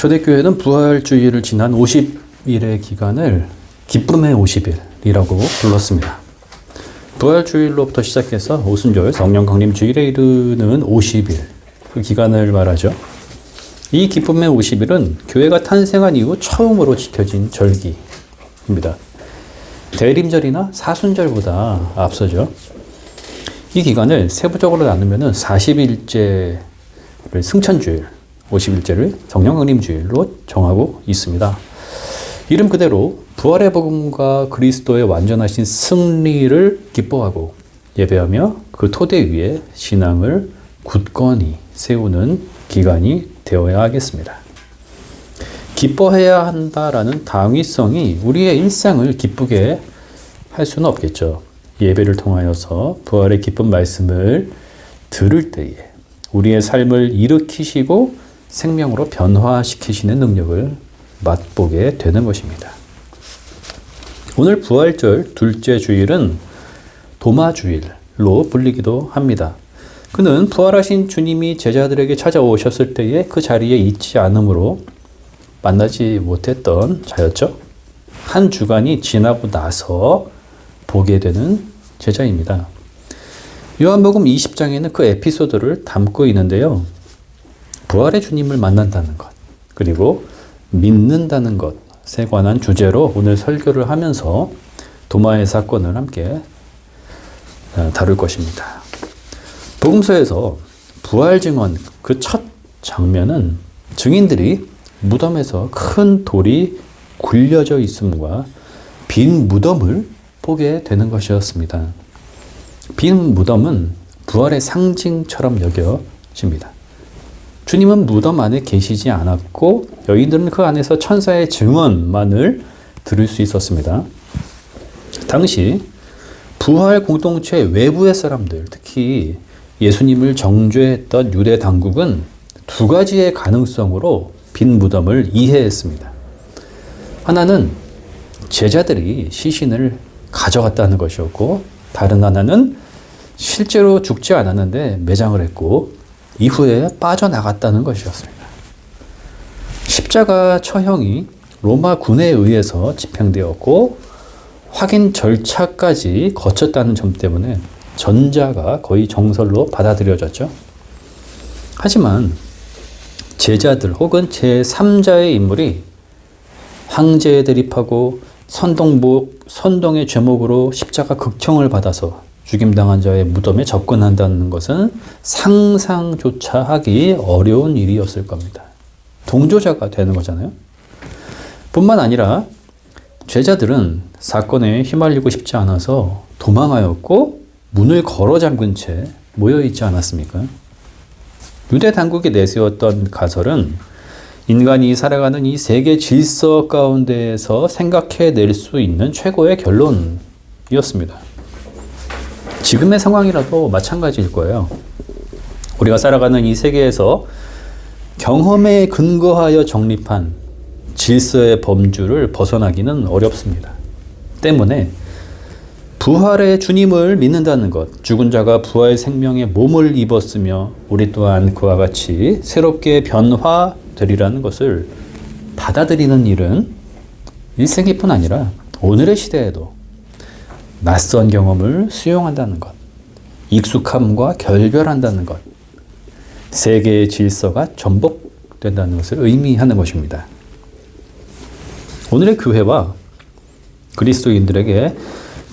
초대교회는 부활주의를 지난 50일의 기간을 기쁨의 50일이라고 불렀습니다. 부활주일로부터 시작해서 오순절, 성령 강림 주일에 이르는 50일, 그 기간을 말하죠. 이 기쁨의 50일은 교회가 탄생한 이후 처음으로 지켜진 절기입니다. 대림절이나 사순절보다 앞서죠. 이 기간을 세부적으로 나누면 40일째를 승천주일, 50일째를 성령 강림 주일로 정하고 있습니다. 이름 그대로 부활의 복음과 그리스도의 완전하신 승리를 기뻐하고 예배하며 그 토대 위에 신앙을 굳건히 세우는 기간이 되어야 하겠습니다. 기뻐해야 한다라는 당위성이 우리의 일상을 기쁘게 할 수는 없겠죠. 예배를 통하여서 부활의 기쁜 말씀을 들을 때에 우리의 삶을 일으키시고 생명으로 변화시키시는 능력을 맛보게 되는 것입니다. 오늘 부활절 둘째 주일은 도마주일로 불리기도 합니다. 그는 부활하신 주님이 제자들에게 찾아오셨을 때에 그 자리에 있지 않으므로 만나지 못했던 자였죠. 한 주간이 지나고 나서 보게 되는 제자입니다. 요한복음 20장에는 그 에피소드를 담고 있는데요. 부활의 주님을 만난다는 것, 그리고 믿는다는 것에 관한 주제로 오늘 설교를 하면서 도마의 사건을 함께 다룰 것입니다. 복음서에서 부활 증언 그 첫 장면은 증인들이 무덤에서 큰 돌이 굴려져 있음과 빈 무덤을 보게 되는 것이었습니다. 빈 무덤은 부활의 상징처럼 여겨집니다. 주님은 무덤 안에 계시지 않았고 여인들은 그 안에서 천사의 증언만을 들을 수 있었습니다. 당시 부활 공동체 외부의 사람들, 특히 예수님을 정죄했던 유대 당국은 두 가지의 가능성으로 빈 무덤을 이해했습니다. 하나는 제자들이 시신을 가져갔다는 것이었고, 다른 하나는 실제로 죽지 않았는데 매장을 했고 이후에 빠져나갔다는 것이었습니다. 십자가 처형이 로마 군에 의해서 집행되었고 확인 절차까지 거쳤다는 점 때문에 전자가 거의 정설로 받아들여졌죠. 하지만 제자들 혹은 제3자의 인물이 황제에 대립하고 선동의 죄목으로 십자가 극형을 받아서 죽임당한 자의 무덤에 접근한다는 것은 상상조차 하기 어려운 일이었을 겁니다. 동조자가 되는 거잖아요. 뿐만 아니라 제자들은 사건에 휘말리고 싶지 않아서 도망하였고 문을 걸어 잠근 채 모여있지 않았습니까? 유대 당국이 내세웠던 가설은 인간이 살아가는 이 세계 질서 가운데에서 생각해낼 수 있는 최고의 결론이었습니다. 지금의 상황이라도 마찬가지일 거예요. 우리가 살아가는 이 세계에서 경험에 근거하여 정립한 질서의 범주를 벗어나기는 어렵습니다. 때문에 부활의 주님을 믿는다는 것, 죽은 자가 부활 생명의 몸을 입었으며 우리 또한 그와 같이 새롭게 변화되리라는 것을 받아들이는 일은 일생뿐 아니라 오늘의 시대에도 낯선 경험을 수용한다는 것, 익숙함과 결별한다는 것, 세계의 질서가 전복된다는 것을 의미하는 것입니다. 오늘의 교회와 그리스도인들에게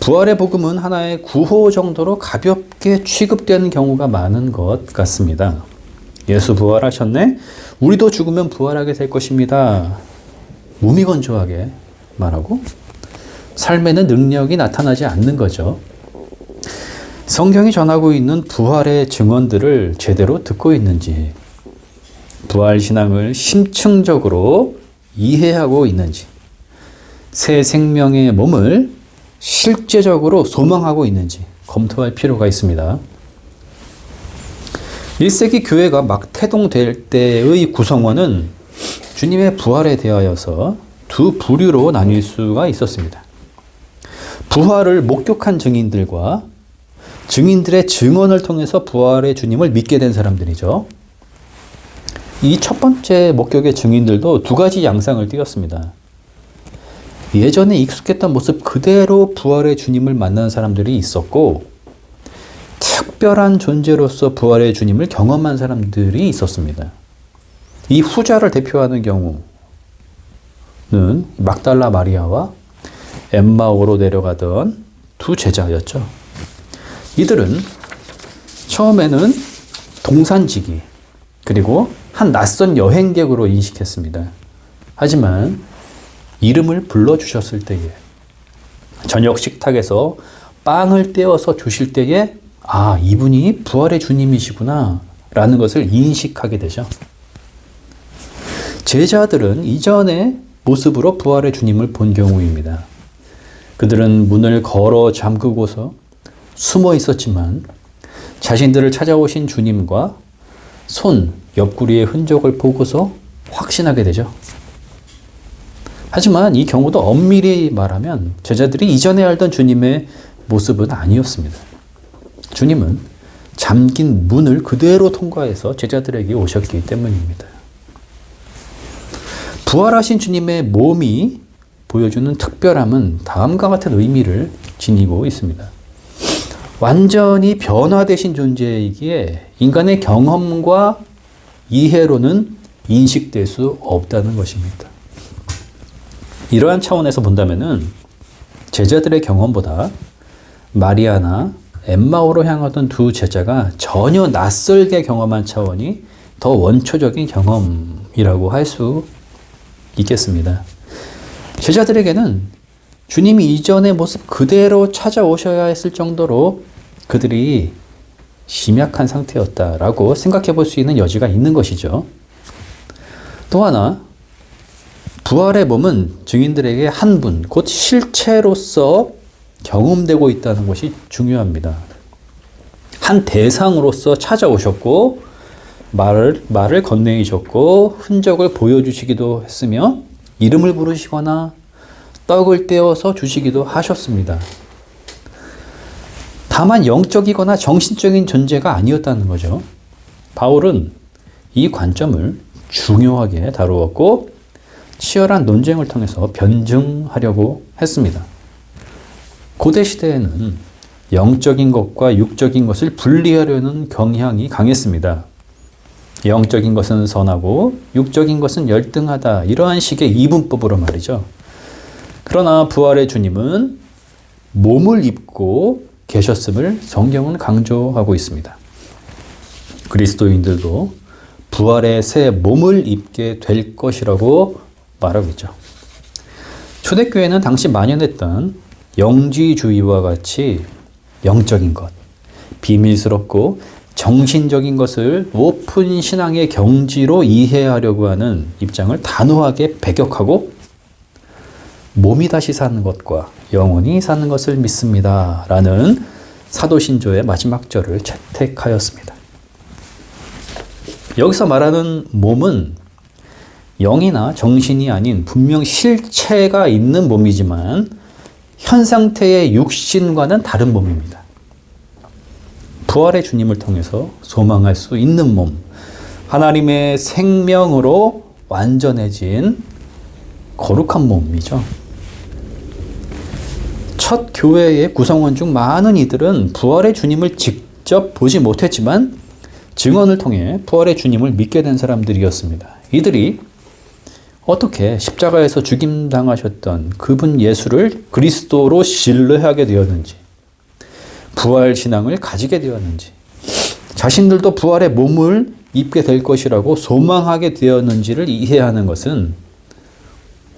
부활의 복음은 하나의 구호 정도로 가볍게 취급되는 경우가 많은 것 같습니다. 예수 부활하셨네? 우리도 죽으면 부활하게 될 것입니다. 무미건조하게 말하고 삶에는 능력이 나타나지 않는 거죠. 성경이 전하고 있는 부활의 증언들을 제대로 듣고 있는지, 부활 신앙을 심층적으로 이해하고 있는지, 새 생명의 몸을 실제적으로 소망하고 있는지 검토할 필요가 있습니다. 1세기 교회가 막 태동될 때의 구성원은 주님의 부활에 대하여서 두 부류로 나뉠 수가 있었습니다. 부활을 목격한 증인들과 증인들의 증언을 통해서 부활의 주님을 믿게 된 사람들이죠. 이 첫 번째 목격의 증인들도 두 가지 양상을 띄었습니다. 예전에 익숙했던 모습 그대로 부활의 주님을 만난 사람들이 있었고, 특별한 존재로서 부활의 주님을 경험한 사람들이 있었습니다. 이 후자를 대표하는 경우는 막달라 마리아와 엠마오로 내려가던 두 제자였죠. 이들은 처음에는 동산지기, 그리고 한 낯선 여행객으로 인식했습니다. 하지만 이름을 불러주셨을 때에, 저녁 식탁에서 빵을 떼어서 주실 때에, 아, 이분이 부활의 주님이시구나 라는 것을 인식하게 되죠. 제자들은 이전의 모습으로 부활의 주님을 본 경우입니다. 그들은 문을 걸어 잠그고서 숨어 있었지만 자신들을 찾아오신 주님과 손, 옆구리의 흔적을 보고서 확신하게 되죠. 하지만 이 경우도 엄밀히 말하면 제자들이 이전에 알던 주님의 모습은 아니었습니다. 주님은 잠긴 문을 그대로 통과해서 제자들에게 오셨기 때문입니다. 부활하신 주님의 몸이 보여주는 특별함은 다음과 같은 의미를 지니고 있습니다. 완전히 변화되신 존재이기에 인간의 경험과 이해로는 인식될 수 없다는 것입니다. 이러한 차원에서 본다면은 제자들의 경험보다 마리아나 엠마오로 향하던 두 제자가 전혀 낯설게 경험한 차원이 더 원초적인 경험이라고 할 수 있겠습니다. 제자들에게는 주님이 이전의 모습 그대로 찾아오셔야 했을 정도로 그들이 심약한 상태였다라고 생각해 볼 수 있는 여지가 있는 것이죠. 또 하나, 부활의 몸은 증인들에게 한 분, 곧 실체로서 경험되고 있다는 것이 중요합니다. 한 대상으로서 찾아오셨고, 말을 건네이셨고, 흔적을 보여주시기도 했으며, 이름을 부르시거나 떡을 떼어서 주시기도 하셨습니다. 다만 영적이거나 정신적인 존재가 아니었다는 거죠. 바울은 이 관점을 중요하게 다루었고 치열한 논쟁을 통해서 변증하려고 했습니다. 고대 시대에는 영적인 것과 육적인 것을 분리하려는 경향이 강했습니다. 영적인 것은 선하고 육적인 것은 열등하다, 이러한 식의 이분법으로 말이죠. 그러나 부활의 주님은 몸을 입고 계셨음을 성경은 강조하고 있습니다. 그리스도인들도 부활의 새 몸을 입게 될 것이라고 말하고 있죠. 초대교회는 당시 만연했던 영지주의와 같이 영적인 것, 비밀스럽고 정신적인 것을 높은 신앙의 경지로 이해하려고 하는 입장을 단호하게 배격하고 몸이 다시 사는 것과 영원히 사는 것을 믿습니다 라는 사도신조의 마지막 절을 채택하였습니다. 여기서 말하는 몸은 영이나 정신이 아닌 분명 실체가 있는 몸이지만 현 상태의 육신과는 다른 몸입니다. 부활의 주님을 통해서 소망할 수 있는 몸, 하나님의 생명으로 완전해진 거룩한 몸이죠. 첫 교회의 구성원 중 많은 이들은 부활의 주님을 직접 보지 못했지만 증언을 통해 부활의 주님을 믿게 된 사람들이었습니다. 이들이 어떻게 십자가에서 죽임당하셨던 그분 예수를 그리스도로 신뢰하게 되었는지, 부활 신앙을 가지게 되었는지, 자신들도 부활의 몸을 입게 될 것이라고 소망하게 되었는지를 이해하는 것은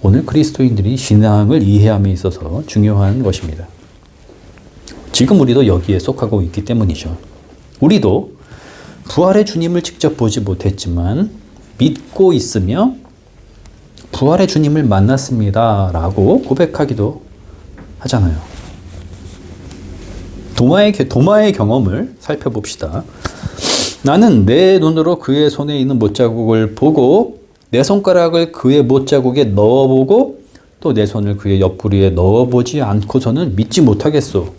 오늘 그리스도인들이 신앙을 이해함에 있어서 중요한 것입니다. 지금 우리도 여기에 속하고 있기 때문이죠. 우리도 부활의 주님을 직접 보지 못했지만 믿고 있으며 부활의 주님을 만났습니다 라고 고백하기도 하잖아요. 도마의 경험을 살펴봅시다. 나는 내 눈으로 그의 손에 있는 못자국을 보고 내 손가락을 그의 못자국에 넣어보고 또 내 손을 그의 옆구리에 넣어보지 않고서는 믿지 못하겠소.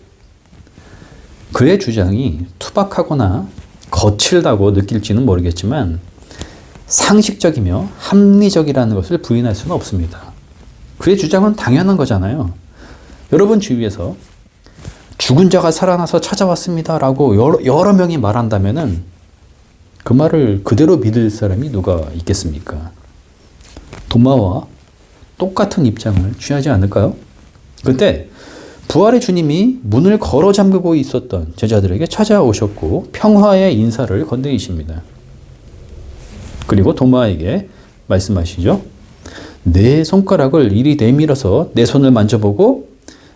그의 주장이 투박하거나 거칠다고 느낄지는 모르겠지만 상식적이며 합리적이라는 것을 부인할 수는 없습니다. 그의 주장은 당연한 거잖아요. 여러분 주위에서 죽은 자가 살아나서 찾아왔습니다 라고 여러 명이 말한다면은 그 말을 그대로 믿을 사람이 누가 있겠습니까? 도마와 똑같은 입장을 취하지 않을까요? 그때 부활의 주님이 문을 걸어 잠그고 있었던 제자들에게 찾아오셨고 평화의 인사를 건네이십니다. 그리고 도마에게 말씀하시죠. 내 손가락을 이리 내밀어서 내 손을 만져보고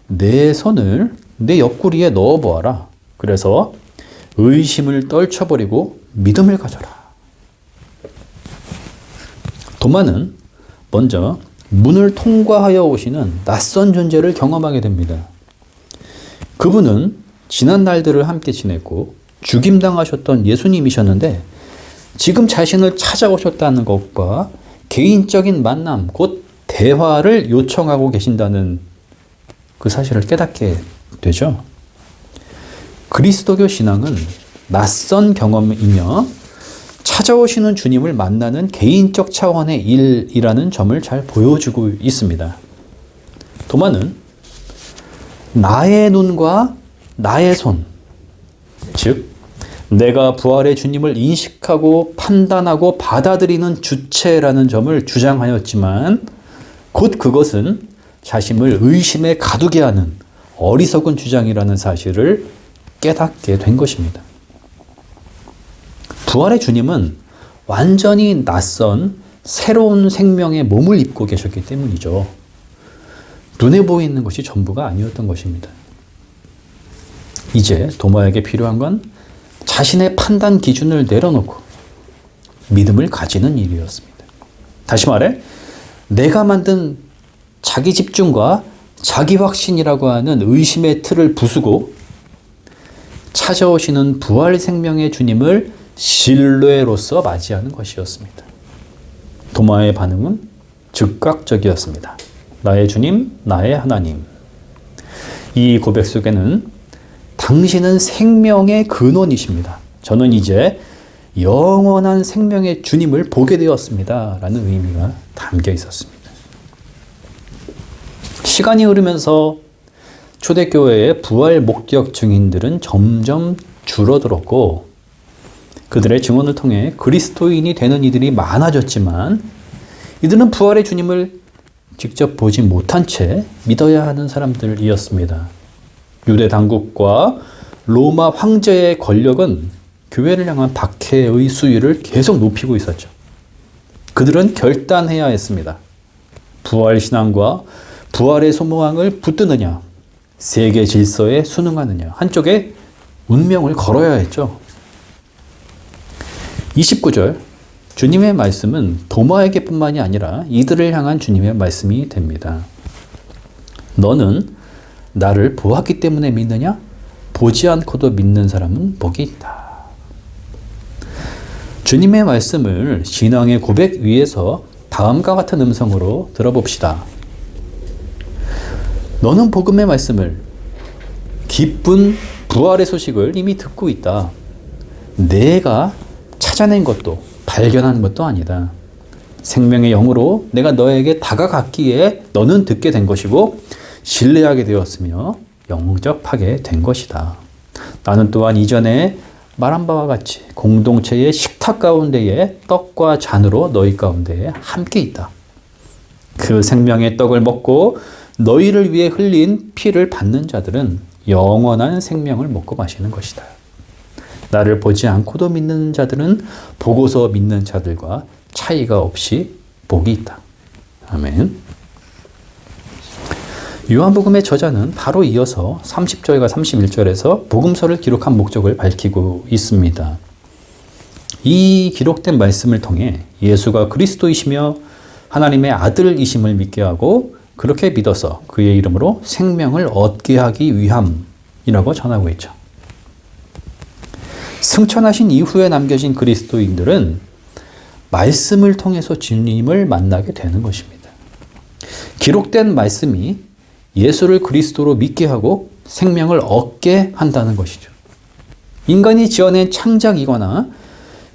내 손을 내 옆구리에 넣어보아라. 그래서 의심을 떨쳐버리고 믿음을 가져라. 도마는 먼저 문을 통과하여 오시는 낯선 존재를 경험하게 됩니다. 그분은 지난 날들을 함께 지냈고 죽임당하셨던 예수님이셨는데 지금 자신을 찾아오셨다는 것과 개인적인 만남, 곧 대화를 요청하고 계신다는 그 사실을 깨닫게 되죠. 그리스도교 신앙은 낯선 경험이며 찾아오시는 주님을 만나는 개인적 차원의 일이라는 점을 잘 보여주고 있습니다. 도마는 나의 눈과 나의 손, 즉 내가 부활의 주님을 인식하고 판단하고 받아들이는 주체라는 점을 주장하였지만 곧 그것은 자신을 의심에 가두게 하는 어리석은 주장이라는 사실을 깨닫게 된 것입니다. 부활의 주님은 완전히 낯선 새로운 생명의 몸을 입고 계셨기 때문이죠. 눈에 보이는 것이 전부가 아니었던 것입니다. 이제 도마에게 필요한 건 자신의 판단 기준을 내려놓고 믿음을 가지는 일이었습니다. 다시 말해 내가 만든 자기 집중과 자기 확신이라고 하는 의심의 틀을 부수고 찾아오시는 부활 생명의 주님을 신뢰로서 맞이하는 것이었습니다. 도마의 반응은 즉각적이었습니다. 나의 주님, 나의 하나님. 이 고백 속에는 당신은 생명의 근원이십니다. 저는 이제 영원한 생명의 주님을 보게 되었습니다. 라는 의미가 담겨 있었습니다. 시간이 흐르면서 초대교회의 부활 목격 증인들은 점점 줄어들었고 그들의 증언을 통해 그리스도인이 되는 이들이 많아졌지만 이들은 부활의 주님을 직접 보지 못한 채 믿어야 하는 사람들이었습니다. 유대 당국과 로마 황제의 권력은 교회를 향한 박해의 수위를 계속 높이고 있었죠. 그들은 결단해야 했습니다. 부활 신앙과 부활의 소망을 붙드느냐, 세계 질서에 순응하느냐, 한쪽에 운명을 걸어야 했죠. 29절, 주님의 말씀은 도마에게뿐만이 아니라 이들을 향한 주님의 말씀이 됩니다. 너는 나를 보았기 때문에 믿느냐? 보지 않고도 믿는 사람은 복이 있다. 주님의 말씀을 신앙의 고백 위에서 다음과 같은 음성으로 들어봅시다. 너는 복음의 말씀을, 기쁜 부활의 소식을 이미 듣고 있다. 내가 찾아낸 것도 발견한 것도 아니다. 생명의 영으로 내가 너에게 다가갔기에 너는 듣게 된 것이고 신뢰하게 되었으며 영접하게 된 것이다. 나는 또한 이전에 말한 바와 같이 공동체의 식탁 가운데에 떡과 잔으로 너희 가운데에 함께 있다. 그 생명의 떡을 먹고 너희를 위해 흘린 피를 받는 자들은 영원한 생명을 먹고 마시는 것이다. 나를 보지 않고도 믿는 자들은 보고서 믿는 자들과 차이가 없이 복이 있다. 아멘. 요한복음의 저자는 바로 이어서 30절과 31절에서 복음서를 기록한 목적을 밝히고 있습니다. 이 기록된 말씀을 통해 예수가 그리스도이시며 하나님의 아들이심을 믿게 하고 그렇게 믿어서 그의 이름으로 생명을 얻게 하기 위함이라고 전하고 있죠. 승천하신 이후에 남겨진 그리스도인들은 말씀을 통해서 주님을 만나게 되는 것입니다. 기록된 말씀이 예수를 그리스도로 믿게 하고 생명을 얻게 한다는 것이죠. 인간이 지어낸 창작이거나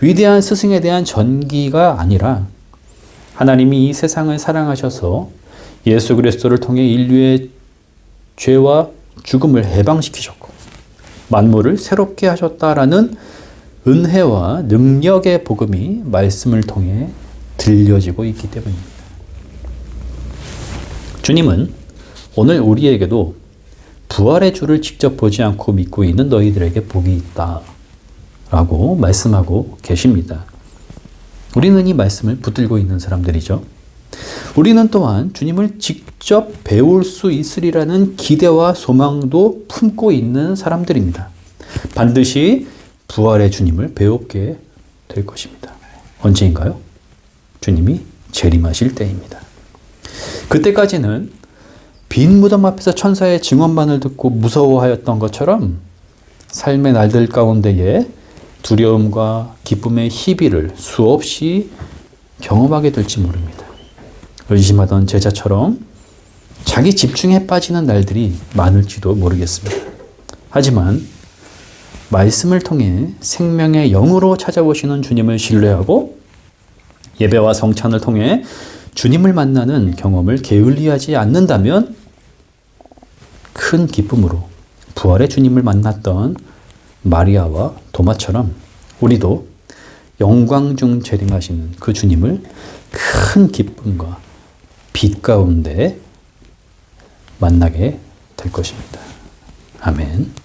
위대한 스승에 대한 전기가 아니라 하나님이 이 세상을 사랑하셔서 예수 그리스도를 통해 인류의 죄와 죽음을 해방시키셨고 만물을 새롭게 하셨다라는 은혜와 능력의 복음이 말씀을 통해 들려지고 있기 때문입니다. 주님은 오늘 우리에게도 부활의 주를 직접 보지 않고 믿고 있는 너희들에게 복이 있다 라고 말씀하고 계십니다. 우리는 이 말씀을 붙들고 있는 사람들이죠. 우리는 또한 주님을 직접 배울 수 있으리라는 기대와 소망도 품고 있는 사람들입니다. 반드시 부활의 주님을 배우게 될 것입니다. 언제인가요? 주님이 재림하실 때입니다. 그때까지는 빈 무덤 앞에서 천사의 증언만을 듣고 무서워하였던 것처럼 삶의 날들 가운데에 두려움과 기쁨의 희비를 수없이 경험하게 될지 모릅니다. 의심하던 제자처럼 자기 집중에 빠지는 날들이 많을지도 모르겠습니다. 하지만 말씀을 통해 생명의 영으로 찾아오시는 주님을 신뢰하고 예배와 성찬을 통해 주님을 만나는 경험을 게을리하지 않는다면 큰 기쁨으로 부활의 주님을 만났던 마리아와 도마처럼 우리도 영광 중 재림하시는 그 주님을 큰 기쁨과 빛 가운데 만나게 될 것입니다. 아멘.